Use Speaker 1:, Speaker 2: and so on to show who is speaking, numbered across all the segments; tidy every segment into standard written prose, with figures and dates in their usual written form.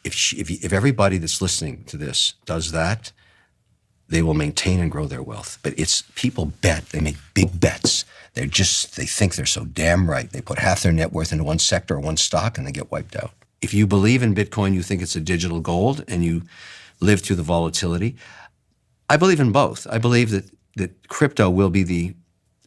Speaker 1: If everybody that's listening to this does that, they will maintain and grow their wealth. But it's people bet, they make big bets. They think they're so damn right. They put half their net worth into one sector or one stock and they get wiped out. If you believe in Bitcoin, you think it's a digital gold and you live through the volatility. I believe in both. I believe that crypto will be the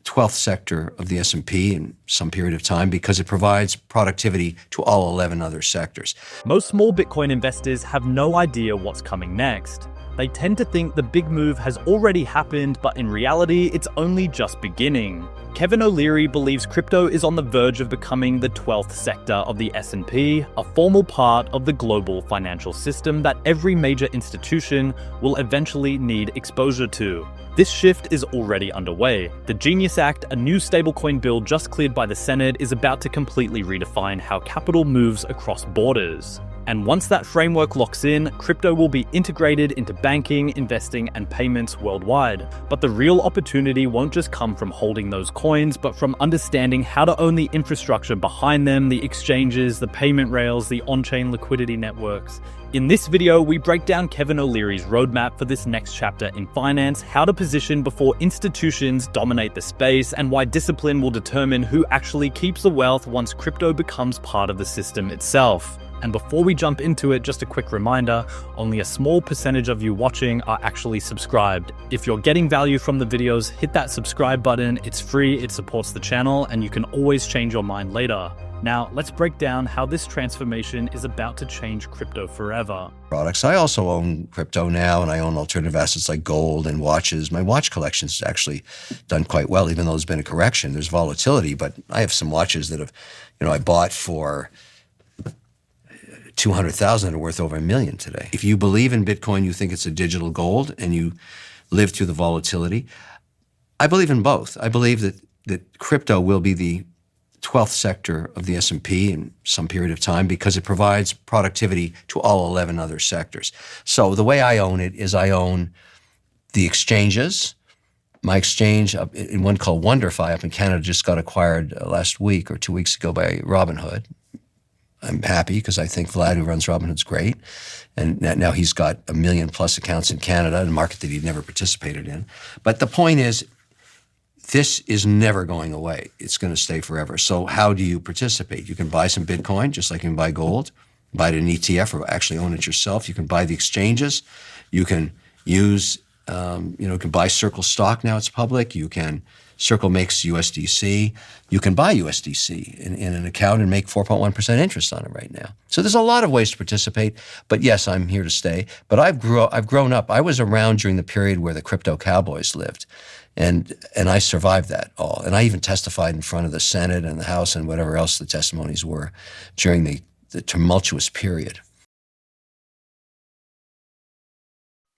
Speaker 1: 12th sector of the S&P in some period of time because it provides productivity to all 11 other sectors.
Speaker 2: Most small Bitcoin investors have no idea what's coming next. They tend to think the big move has already happened, but in reality, it's only just beginning. Kevin O'Leary believes crypto is on the verge of becoming the 12th sector of the S&P, a formal part of the global financial system that every major institution will eventually need exposure to. This shift is already underway. The Genius Act, a new stablecoin bill just cleared by the Senate, is about to completely redefine how capital moves across borders. And once that framework locks in, crypto will be integrated into banking, investing, and payments worldwide. But the real opportunity won't just come from holding those coins, but from understanding how to own the infrastructure behind them, the exchanges, the payment rails, the on-chain liquidity networks. In this video, we break down Kevin O'Leary's roadmap for this next chapter in finance, how to position before institutions dominate the space, and why discipline will determine who actually keeps the wealth once crypto becomes part of the system itself. And before we jump into it, just a quick reminder, only a small percentage of you watching are actually subscribed. If you're getting value from the videos, hit that subscribe button. It's free, it supports the channel, and you can always change your mind later. Now, let's break down how this transformation is about to change crypto forever.
Speaker 1: Products. I also own crypto now, and I own alternative assets like gold and watches. My watch collection's actually done quite well, even though there's been a correction. There's volatility, but I have some watches that have, I bought for 200,000 are worth over $1 million today. If you believe in Bitcoin, you think it's a digital gold and you live through the volatility. I believe in both. I believe that crypto will be the 12th sector of the S&P in some period of time because it provides productivity to all 11 other sectors. So the way I own it is I own the exchanges. My exchange, in one called WonderFi up in Canada, just got acquired last week or 2 weeks ago by Robinhood. I'm happy because I think Vlad, who runs Robinhood's great. And now he's got 1 million plus accounts in Canada, a market that he'd never participated in. But the point is, this is never going away. It's going to stay forever. So how do you participate? You can buy some Bitcoin, just like you can buy gold, buy it in an ETF or actually own it yourself. You can buy the exchanges. You can use, you can buy Circle stock now, it's public. Circle makes USDC. You can buy USDC in an account and make 4.1% interest on it right now. So there's a lot of ways to participate, but yes, I'm here to stay. But I've grown up. I was around during the period where the crypto cowboys lived, and I survived that all. And I even testified in front of the Senate and the House and whatever else the testimonies were during the tumultuous period.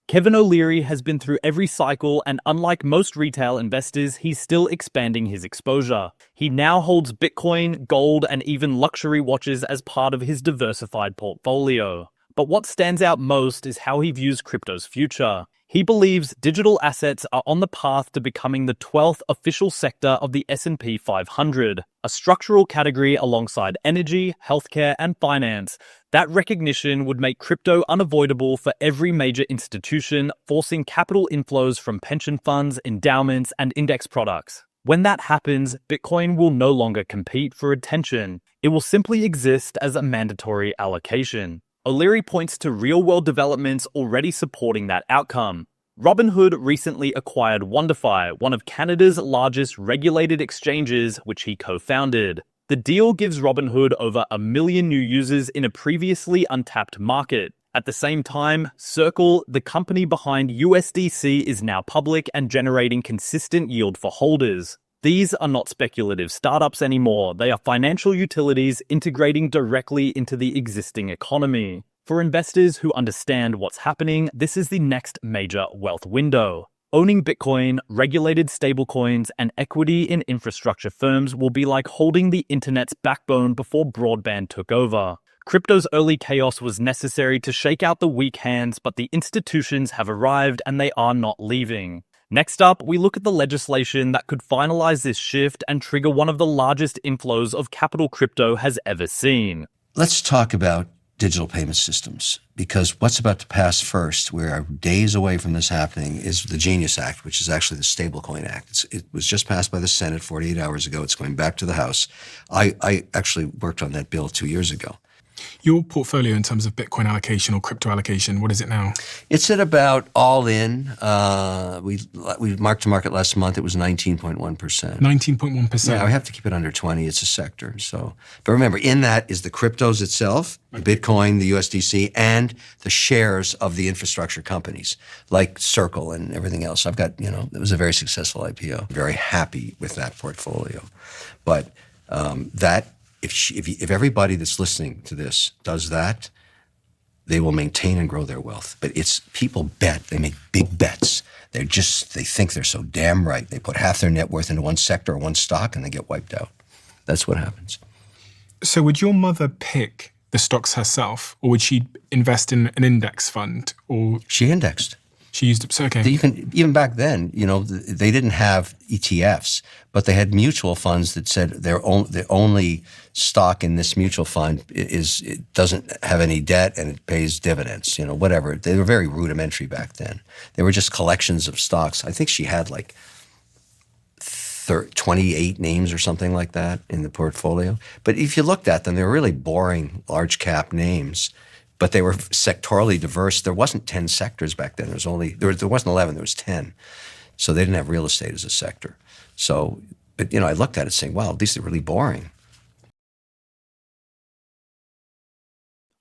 Speaker 2: Kevin O'Leary has been through every cycle, and unlike most retail investors, he's still expanding his exposure. He now holds Bitcoin, gold, and even luxury watches as part of his diversified portfolio. But what stands out most is how he views crypto's future. He believes digital assets are on the path to becoming the 12th official sector of the S&P 500, a structural category alongside energy, healthcare, and finance. That recognition would make crypto unavoidable for every major institution, forcing capital inflows from pension funds, endowments, and index products. When that happens, Bitcoin will no longer compete for attention. It will simply exist as a mandatory allocation. O'Leary points to real-world developments already supporting that outcome. Robinhood recently acquired WonderFi, one of Canada's largest regulated exchanges, which he co-founded. The deal gives Robinhood over 1 million new users in a previously untapped market. At the same time, Circle, the company behind USDC, is now public and generating consistent yield for holders. These are not speculative startups anymore. They are financial utilities integrating directly into the existing economy. For investors who understand what's happening, this is the next major wealth window. Owning Bitcoin, regulated stablecoins, and equity in infrastructure firms will be like holding the internet's backbone before broadband took over. Crypto's early chaos was necessary to shake out the weak hands, but the institutions have arrived and they are not leaving. Next up, we look at the legislation that could finalize this shift and trigger one of the largest inflows of capital crypto has ever seen.
Speaker 1: Let's talk about digital payment systems, because what's about to pass first, we are days away from this happening, is the Genius Act, which is actually the Stablecoin Act. It was just passed by the Senate 48 hours ago. It's going back to the House. I actually worked on that bill 2 years ago.
Speaker 3: Your portfolio in terms of Bitcoin allocation or crypto allocation, what is it now?
Speaker 1: It's at about all in. We marked to market last month. It was 19.1%.
Speaker 3: 19.1%.
Speaker 1: Yeah, I have to keep it under 20. It's a sector. So, but remember, in that is the cryptos itself, the Bitcoin, the USDC, and the shares of the infrastructure companies like Circle and everything else. I've got, it was a very successful IPO. Very happy with that portfolio. But if everybody that's listening to this does that, they will maintain and grow their wealth. But it's people bet, they make big bets. They think they're so damn right. They put half their net worth into one sector or one stock and they get wiped out. That's what happens.
Speaker 3: So would your mother pick the stocks herself, or would she invest in an index fund? Or
Speaker 1: she indexed.
Speaker 3: She used it. So, okay.
Speaker 1: Even back then, they didn't have ETFs, but they had mutual funds that said the only stock in this mutual fund it doesn't have any debt and it pays dividends. Whatever. They were very rudimentary back then. They were just collections of stocks. I think she had like 28 names or something like that in the portfolio. But if you looked at them, they were really boring large cap names. But they were sectorally diverse. There wasn't 10 sectors back then. There wasn't 11, there was 10. So they didn't have real estate as a sector. So, but I looked at it saying, wow, these are really boring.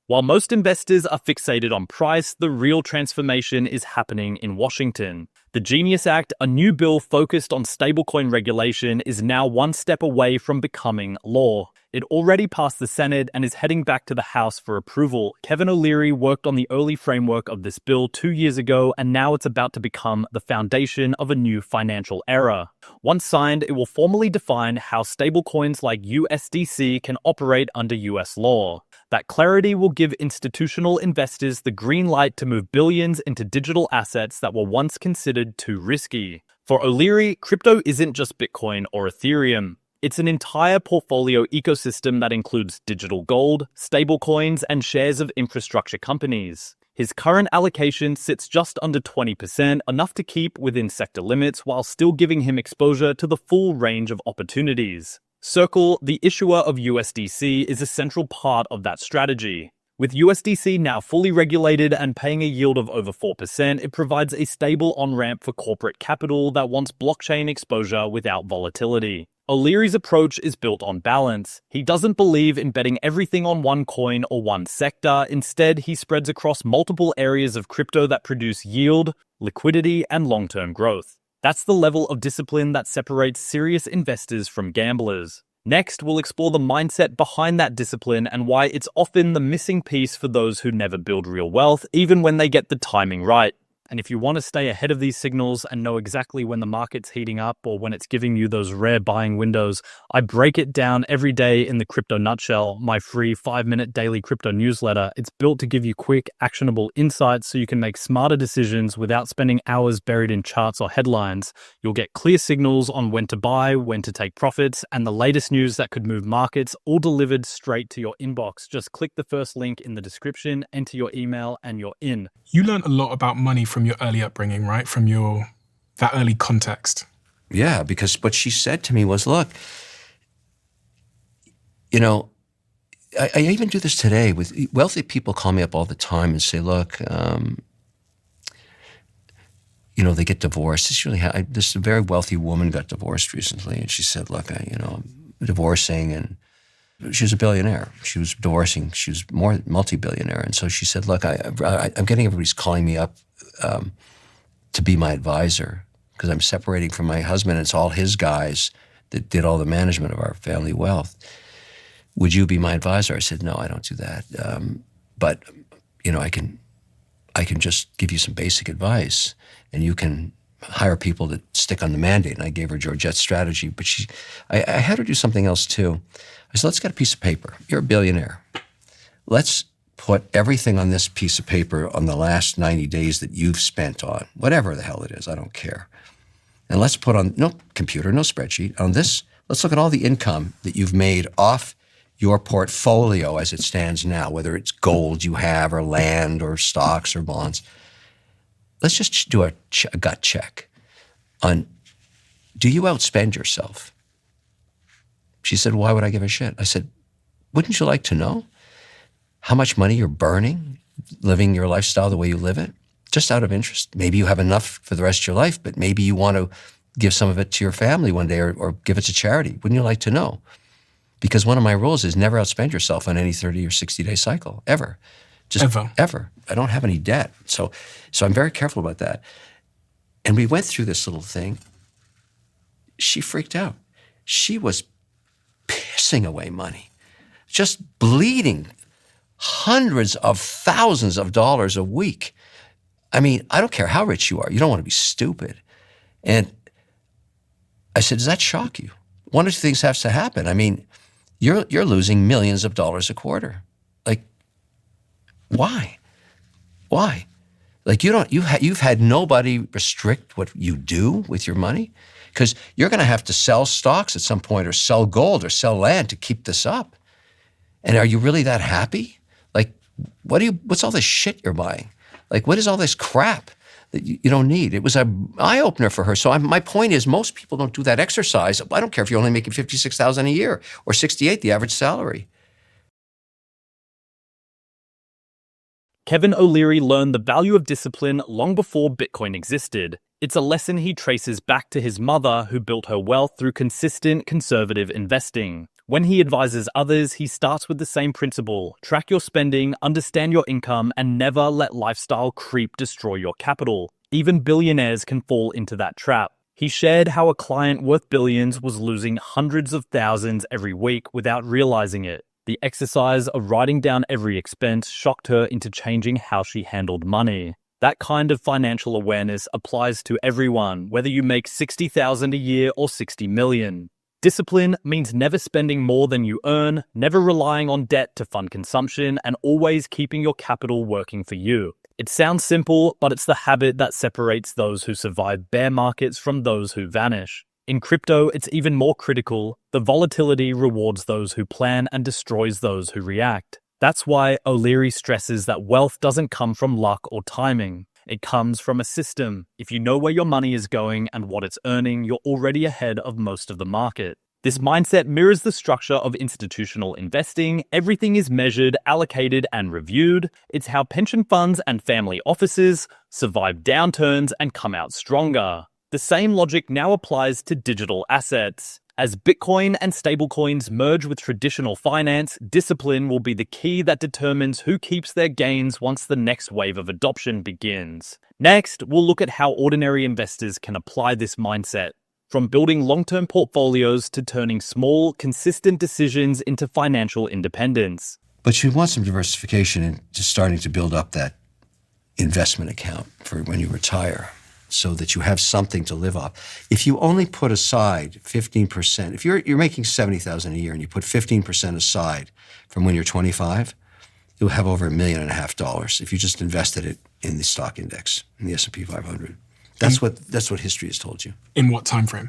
Speaker 2: While most investors are fixated on price, the real transformation is happening in Washington. The Genius Act, a new bill focused on stablecoin regulation, is now one step away from becoming law. It already passed the Senate and is heading back to the House for approval. Kevin O'Leary worked on the early framework of this bill 2 years ago, and now it's about to become the foundation of a new financial era. Once signed, it will formally define how stablecoins like USDC can operate under US law. That clarity will give institutional investors the green light to move billions into digital assets that were once considered too risky. For O'Leary, crypto isn't just Bitcoin or Ethereum. It's an entire portfolio ecosystem that includes digital gold, stablecoins, and shares of infrastructure companies. His current allocation sits just under 20%, enough to keep within sector limits while still giving him exposure to the full range of opportunities. Circle, the issuer of USDC, is a central part of that strategy. With USDC now fully regulated and paying a yield of over 4%, it provides a stable on-ramp for corporate capital that wants blockchain exposure without volatility. O'Leary's approach is built on balance. He doesn't believe in betting everything on one coin or one sector. Instead, he spreads across multiple areas of crypto that produce yield, liquidity, and long-term growth. That's the level of discipline that separates serious investors from gamblers. Next, we'll explore the mindset behind that discipline and why it's often the missing piece for those who never build real wealth, even when they get the timing right. And if you want to stay ahead of these signals and know exactly when the market's heating up or when it's giving you those rare buying windows, I break it down every day in the Crypto Nutshell, my free 5-minute daily crypto newsletter. It's built to give you quick, actionable insights so you can make smarter decisions without spending hours buried in charts or headlines. You'll get clear signals on when to buy, when to take profits, and the latest news that could move markets, all delivered straight to your inbox. Just click the first link in the description, enter your email, and you're in.
Speaker 3: You learned a lot about money from your early upbringing, right? From that early context.
Speaker 1: Yeah, because what she said to me was, look, I even do this today with wealthy people. Call me up all the time and say, look, they get divorced. This very wealthy woman got divorced recently, and she said, look, I'm divorcing, and she was a billionaire. She was divorcing. She was more multi-billionaire. And so she said, look, I'm getting everybody's calling me up to be my advisor because I'm separating from my husband. It's all his guys that did all the management of our family wealth. Would you be my advisor? I said, no, I don't do that. But I can just give you some basic advice, and you can hire people that stick on the mandate. And I gave her Georgette's strategy, but I had her do something else too. I said, let's get a piece of paper. You're a billionaire. Let's put everything on this piece of paper on the last 90 days that you've spent on, whatever the hell it is, I don't care. And let's put on, no computer, no spreadsheet, on this, let's look at all the income that you've made off your portfolio as it stands now, whether it's gold you have or land or stocks or bonds, let's just do a gut check on, do you outspend yourself? She said, why would I give a shit? I said, wouldn't you like to know how much money you're burning living your lifestyle the way you live it? Just out of interest. Maybe you have enough for the rest of your life, but maybe you want to give some of it to your family one day or give it to charity. Wouldn't you like to know? Because one of my rules is never outspend yourself on any 30 or 60-day cycle, ever. Just ever. I don't have any debt. So I'm very careful about that. And we went through this little thing. She freaked out. She was pissing away money, just bleeding hundreds of thousands of dollars a week. I mean, I don't care how rich you are. You don't want to be stupid. And I said, does that shock you? One or two things has to happen. I mean, you're losing millions of dollars a quarter. Like, why? Why? Like, you've had nobody restrict what you do with your money, because you're going to have to sell stocks at some point or sell gold or sell land to keep this up. And are you really that happy? Like, what's all this shit you're buying? Like, what is all this crap that you don't need? It was an eye-opener for her. So my point is, most people don't do that exercise. I don't care if you're only making $56,000 a year or $68,000, the average salary.
Speaker 2: Kevin O'Leary learned the value of discipline long before Bitcoin existed. It's a lesson he traces back to his mother, who built her wealth through consistent conservative investing. When he advises others, he starts with the same principle: track your spending, understand your income, and never let lifestyle creep destroy your capital. Even billionaires can fall into that trap. He shared how a client worth billions was losing hundreds of thousands every week without realizing it. The exercise of writing down every expense shocked her into changing how she handled money. That kind of financial awareness applies to everyone, whether you make $60,000 a year or $60 million. Discipline means never spending more than you earn, never relying on debt to fund consumption, and always keeping your capital working for you. It sounds simple, but it's the habit that separates those who survive bear markets from those who vanish. In crypto, it's even more critical. The volatility rewards those who plan and destroys those who react. That's why O'Leary stresses that wealth doesn't come from luck or timing. It comes from a system. If you know where your money is going and what it's earning, you're already ahead of most of the market. This mindset mirrors the structure of institutional investing. Everything is measured, allocated, and reviewed. It's how pension funds and family offices survive downturns and come out stronger. The same logic now applies to digital assets. As Bitcoin and stablecoins merge with traditional finance, discipline will be the key that determines who keeps their gains once the next wave of adoption begins. Next, we'll look at how ordinary investors can apply this mindset, from building long-term portfolios to turning small, consistent decisions into financial independence.
Speaker 1: But you want some diversification and just starting to build up that investment account for when you retire, so that you have something to live off. If you only put aside 15%, if you're making $70,000 a year and you put 15% aside from when you're 25, you'll have over $1.5 million if you just invested it in the stock index, in the S&P 500. That's what history has told you.
Speaker 3: In what time frame?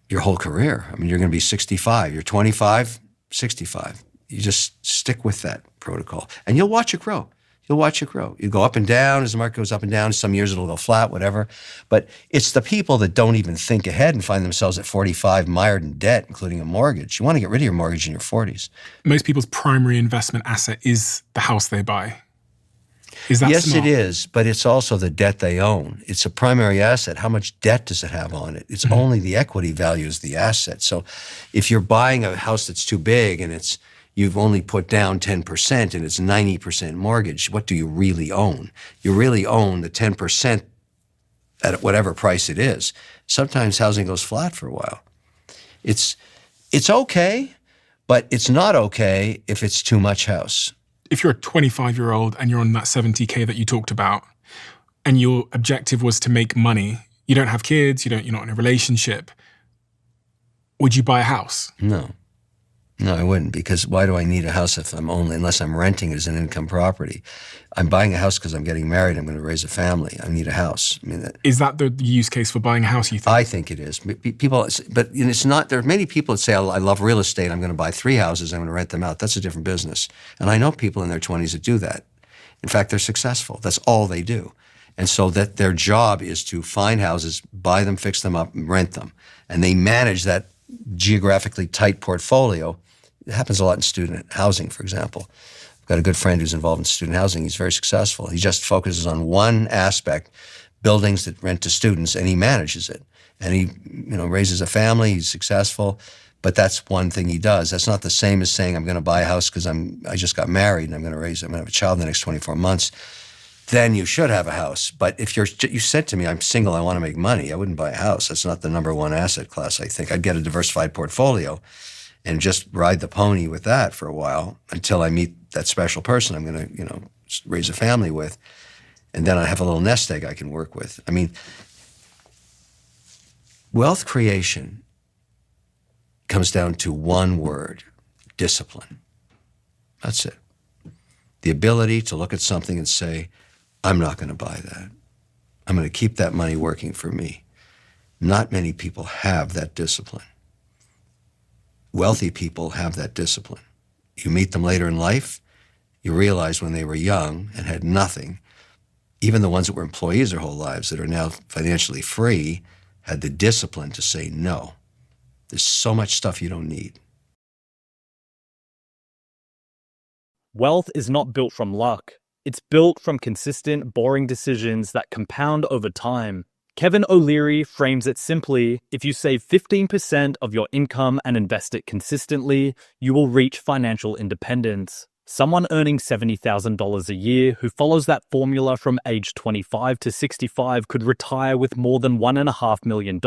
Speaker 1: Your whole career. I mean, you're going to be 65. You're 25, 65. You just stick with that protocol, and you'll watch it grow. You'll watch it grow. You go up and down as the market goes up and down. Some years it'll go flat, whatever. But it's the people that don't even think ahead and find themselves at 45 mired in debt, including a mortgage. You want to get rid of your mortgage in your 40s.
Speaker 3: Most people's primary investment asset is the house they buy. Is that
Speaker 1: Yes,
Speaker 3: smart?
Speaker 1: it is, but it's also the debt they own. It's a primary asset. How much debt does it have on it? It's only the equity value is the asset. So if you're buying a house that's too big and you've only put down 10% and it's 90% mortgage, what do you really own? You really own the 10% at whatever price it is. Sometimes housing goes flat for a while. It's okay, but it's not okay if it's too much house.
Speaker 3: If you're a 25-year-old and you're on that 70K that you talked about, and your objective was to make money, you don't have kids, you're not in a relationship, would you buy a house?
Speaker 1: No. No, I wouldn't, because why do I need a house unless I'm renting it as an income property? I'm buying a house because I'm getting married. I'm going to raise a family. I need a house. I mean,
Speaker 3: Is that the use case for buying a house, you think?
Speaker 1: I think it is. People, but it's not. There are many people that say, I love real estate. I'm going to buy 3 houses. I'm going to rent them out. That's a different business. And I know people in their 20s that do that. In fact, they're successful. That's all they do. And so that their job is to find houses, buy them, fix them up, and rent them. And they manage that geographically tight portfolio. It happens a lot in student housing, for example. I've got a good friend who's involved in student housing. He's very successful. He just focuses on one aspect, buildings that rent to students, and he manages it. And he, raises a family. He's successful, but that's one thing he does. That's not the same as saying I'm going to buy a house because I just got married and I'm going to have a child in the next 24 months. Then you should have a house. But if you said to me, I'm single, I want to make money, I wouldn't buy a house. That's not the number one asset class, I think. I'd get a diversified portfolio and just ride the pony with that for a while until I meet that special person I'm going to, raise a family with. And then I have a little nest egg I can work with. I mean, wealth creation comes down to one word: discipline. That's it. The ability to look at something and say, I'm not going to buy that. I'm going to keep that money working for me. Not many people have that discipline. Wealthy people have that discipline. You meet them later in life, you realize when they were young and had nothing, even the ones that were employees their whole lives that are now financially free had the discipline to say no. There's so much stuff you don't need.
Speaker 2: Wealth is not built from luck. It's built from consistent, boring decisions that compound over time. Kevin O'Leary frames it simply: if you save 15% of your income and invest it consistently, you will reach financial independence. Someone earning $70,000 a year who follows that formula from age 25 to 65 could retire with more than $1.5 million,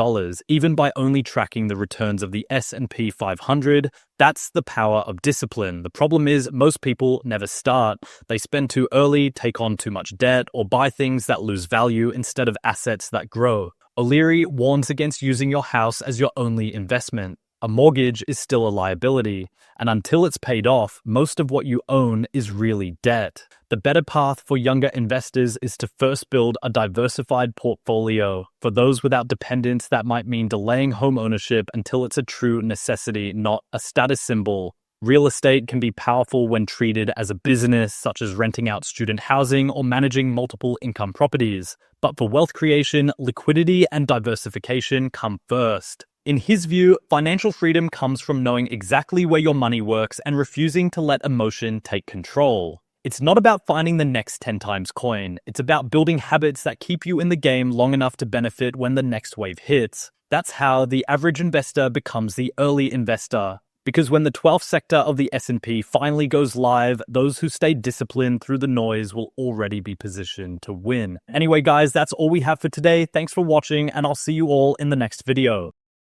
Speaker 2: even by only tracking the returns of the S&P 500. That's the power of discipline. The problem is most people never start. They spend too early, take on too much debt, or buy things that lose value instead of assets that grow. O'Leary warns against using your house as your only investment. A mortgage is still a liability, and until it's paid off, most of what you own is really debt. The better path for younger investors is to first build a diversified portfolio. For those without dependents, that might mean delaying home ownership until it's a true necessity, not a status symbol. Real estate can be powerful when treated as a business, such as renting out student housing or managing multiple income properties. But for wealth creation, liquidity and diversification come first. In his view, financial freedom comes from knowing exactly where your money works and refusing to let emotion take control. It's not about finding the next 10 times coin. It's about building habits that keep you in the game long enough to benefit when the next wave hits. That's how the average investor becomes the early investor. Because when the 12th sector of the S&P finally goes live, those who stay disciplined through the noise will already be positioned to win. Anyway, guys, that's all we have for today. Thanks for watching, and I'll see you all in the next video.